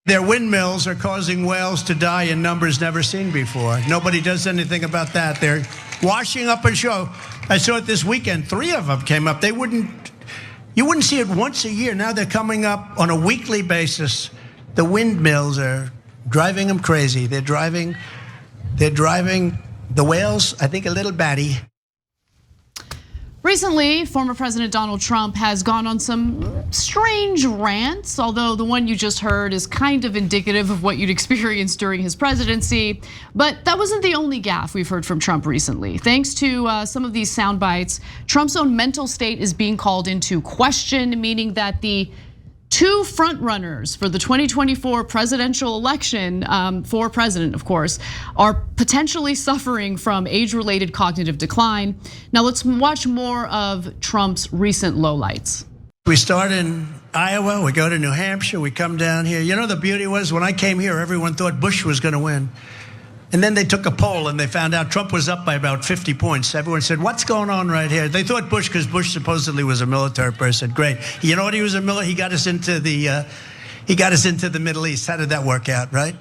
Their windmills are causing whales to die in numbers never seen before. Nobody does anything about that. They're washing up ashore. I saw it this weekend. 3 of them came up. You wouldn't see it once a year. Now they're coming up on a weekly basis. The windmills are driving them crazy. They're driving the whales, I think, a little batty. Recently, former President Donald Trump has gone on some strange rants, although the one you just heard is kind of indicative of what you'd experience during his presidency. But that wasn't the only gaffe we've heard from Trump recently. Thanks to some of these sound bites, Trump's own mental state is being called into question, meaning that the 2 frontrunners for the 2024 presidential election, for president, of course, are potentially suffering from age-related cognitive decline. Now let's watch more of Trump's recent lowlights. We start in Iowa, we go to New Hampshire, we come down here. You know, the beauty was when I came here, everyone thought Bush was going to win. And then they took a poll and they found out Trump was up by about 50 points. Everyone said, what's going on right here? They thought Bush, because Bush supposedly was a military person. Great. You know what he was a military? He got us into the Middle East. How did that work out, right?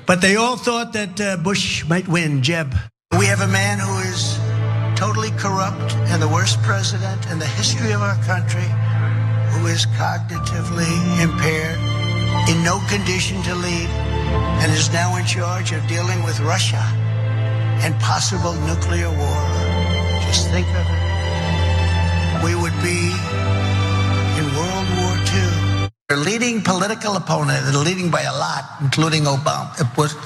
But they all thought that Bush might win, Jeb. We have a man who is totally corrupt and the worst president in the history of our country, who is cognitively impaired, in no condition to lead, and is now in charge of dealing with Russia and possible nuclear war. Just think of it. We would be in World War II. Their leading political opponent, they're leading by a lot, including Obama.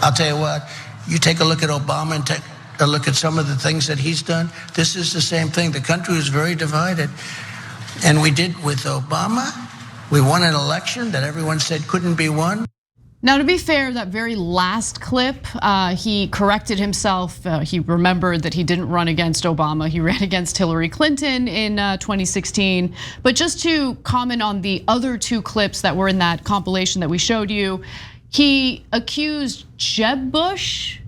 I'll tell you what, you take a look at Obama and take a look at some of the things that he's done. This is the same thing. The country is very divided. And we did with Obama. We won an election that everyone said couldn't be won. Now, to be fair, that very last clip, he corrected himself. He remembered that he didn't run against Obama. He ran against Hillary Clinton in 2016. But just to comment on the other 2 clips that were in that compilation that we showed you, he accused Jeb Bush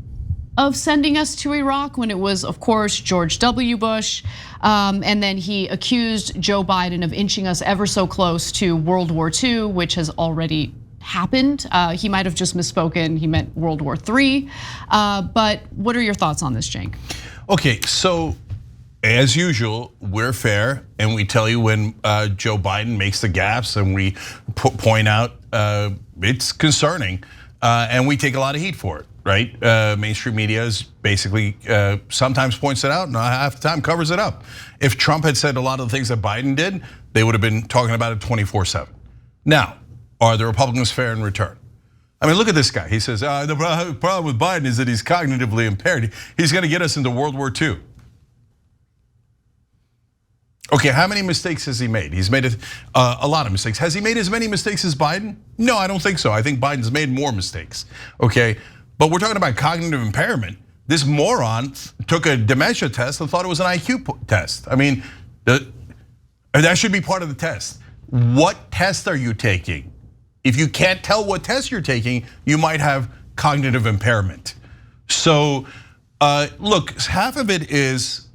of sending us to Iraq when it was, of course, George W. Bush. And then he accused Joe Biden of inching us ever so close to World War II, which has already happened. He might have just misspoken. He meant World War III. But what are your thoughts on this, Cenk? Okay, so as usual, we're fair and we tell you when Joe Biden makes the gaffes and we point out it's concerning and we take a lot of heat for it, right? Mainstream media is basically sometimes points it out and half the time covers it up. If Trump had said a lot of the things that Biden did, they would have been talking about it 24/7. Now, are the Republicans fair in return? I mean, look at this guy. He says, the problem with Biden is that he's cognitively impaired. He's gonna get us into World War II. Okay, how many mistakes has he made? He's made a lot of mistakes. Has he made as many mistakes as Biden? No, I don't think so. I think Biden's made more mistakes, okay? But we're talking about cognitive impairment. This moron took a dementia test and thought it was an IQ test. I mean, that should be part of the test. What test are you taking? If you can't tell what test you're taking, you might have cognitive impairment. So look, half of it is,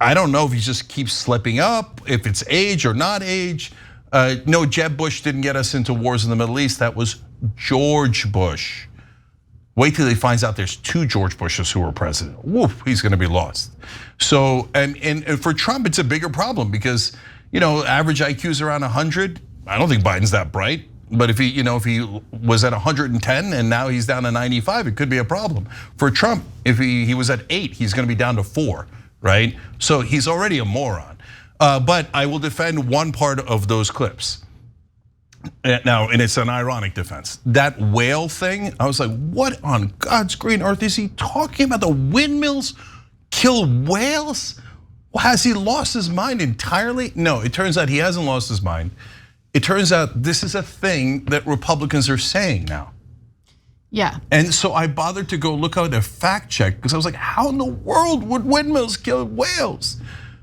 I don't know if he just keeps slipping up, if it's age or not age. No, Jeb Bush didn't get us into wars in the Middle East. That was George Bush. Wait till he finds out there's 2 George Bushes who were president. Woof, he's gonna be lost. So, and for Trump, it's a bigger problem because, average IQ is around 100. I don't think Biden's that bright, but if he was at 110 and now he's down to 95, it could be a problem. For Trump, if he was at 8, he's gonna be down to 4, right? So he's already a moron. But I will defend one part of those clips. Now, and it's an ironic defense. That whale thing, I was like, what on God's green earth is he talking about? The windmills kill whales? Well, has he lost his mind entirely? No, it turns out he hasn't lost his mind. It turns out this is a thing that Republicans are saying now. Yeah. And so I bothered to go look out a fact check because I was like, how in the world would windmills kill whales?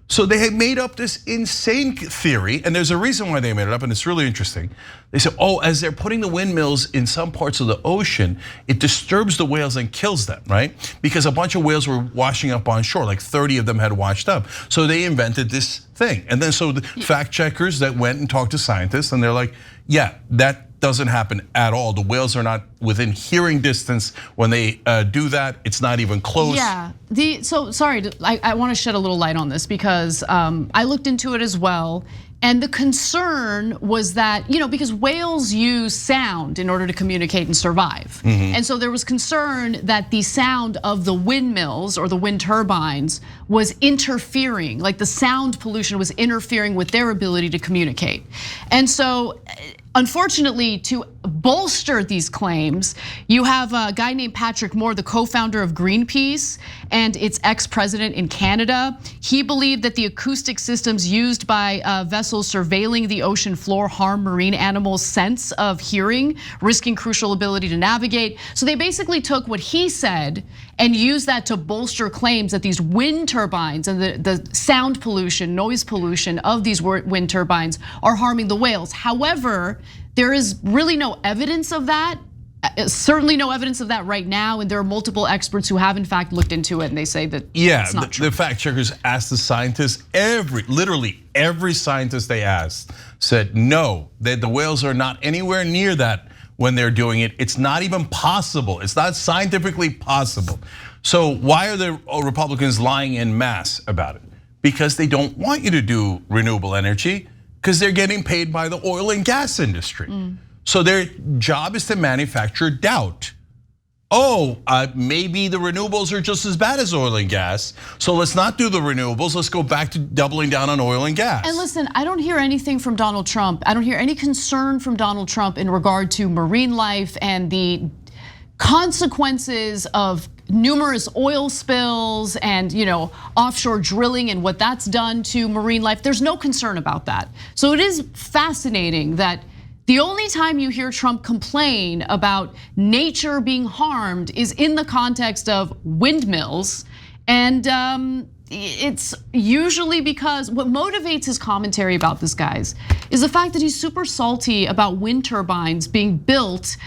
So they had made up this insane theory, and there's a reason why they made it up, and it's really interesting. They said, as they're putting the windmills in some parts of the ocean, it disturbs the whales and kills them, right? Because a bunch of whales were washing up on shore, like 30 of them had washed up. So they invented this thing. And then so the fact checkers that went and talked to scientists, and they're like, yeah, that doesn't happen at all. The whales are not within hearing distance when they do that. It's not even close. Yeah. So sorry, I want to shed a little light on this because I looked into it as well. And the concern was that, because whales use sound in order to communicate and survive. And so there was concern that the sound of the windmills or the wind turbines was interfering, like the sound pollution was interfering with their ability to communicate. And so, unfortunately, to bolster these claims, you have a guy named Patrick Moore, the co-founder of Greenpeace and its ex-president in Canada. He believed that the acoustic systems used by vessels surveilling the ocean floor harm marine animals' sense of hearing, risking crucial ability to navigate. So they basically took what he said and used that to bolster claims that these wind turbines and the sound pollution, noise pollution of these wind turbines are harming the whales. However, there is really no evidence of that. Certainly no evidence of that right now, and there are multiple experts who have in fact looked into it, and they say that it's not true. The fact checkers asked the scientists, literally every scientist they asked said no, that the whales are not anywhere near that when they're doing it. It's not even possible. It's not scientifically possible. So why are the Republicans lying en masse about it? Because they don't want you to do renewable energy, because they're getting paid by the oil and gas industry. So their job is to manufacture doubt. Maybe the renewables are just as bad as oil and gas, so let's not do the renewables, let's go back to doubling down on oil and gas. And listen, I don't hear anything from Donald Trump. I don't hear any concern from Donald Trump in regard to marine life and the consequences of numerous oil spills and offshore drilling and what that's done to marine life. There's no concern about that. So it is fascinating that the only time you hear Trump complain about nature being harmed is in the context of windmills. And it's usually because what motivates his commentary about this, guys, is the fact that he's super salty about wind turbines being built,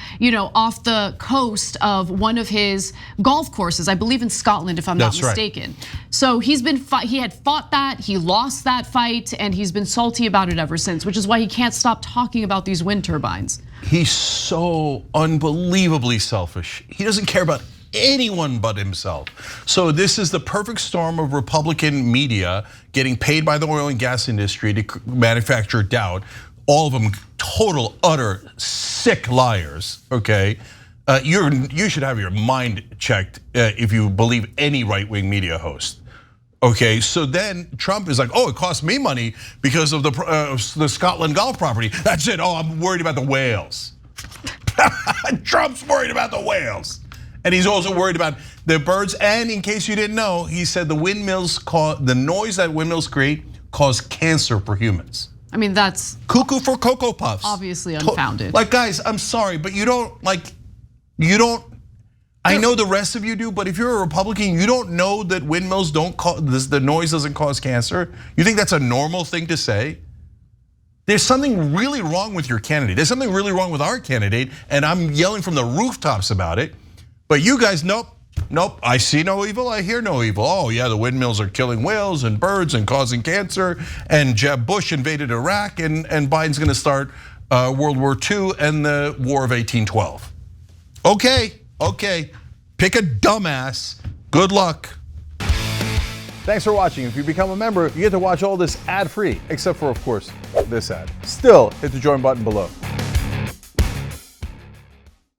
off the coast of one of his golf courses, I believe in Scotland, if I'm not mistaken. Right. So he had fought that, he lost that fight, and he's been salty about it ever since, which is why he can't stop talking about these wind turbines. He's so unbelievably selfish. He doesn't care about anyone but himself. So this is the perfect storm of Republican media getting paid by the oil and gas industry to manufacture doubt. All of them total, utter, sick liars, okay? You should have your mind checked if you believe any right-wing media host. Okay, so then Trump is like, it cost me money because of the Scotland golf property. That's it, I'm worried about the whales. Trump's worried about the whales. And he's also worried about the birds. And in case you didn't know, he said the noise that windmills create cause cancer for humans. I mean, that's cuckoo for Cocoa Puffs. Obviously unfounded. Like, guys, I'm sorry, but you don't. I know the rest of you do, but if you're a Republican, you don't know that windmills don't cause, the noise doesn't cause cancer. You think that's a normal thing to say? There's something really wrong with your candidate. There's something really wrong with our candidate, and I'm yelling from the rooftops about it. But you guys, nope. I see no evil, I hear no evil. Oh yeah, the windmills are killing whales and birds and causing cancer. And Jeb Bush invaded Iraq, and Biden's gonna start World War II and the War of 1812. Okay, pick a dumbass. Good luck. Thanks for watching. If you become a member, you get to watch all this ad-free, except for, of course, this ad. Still, hit the join button below.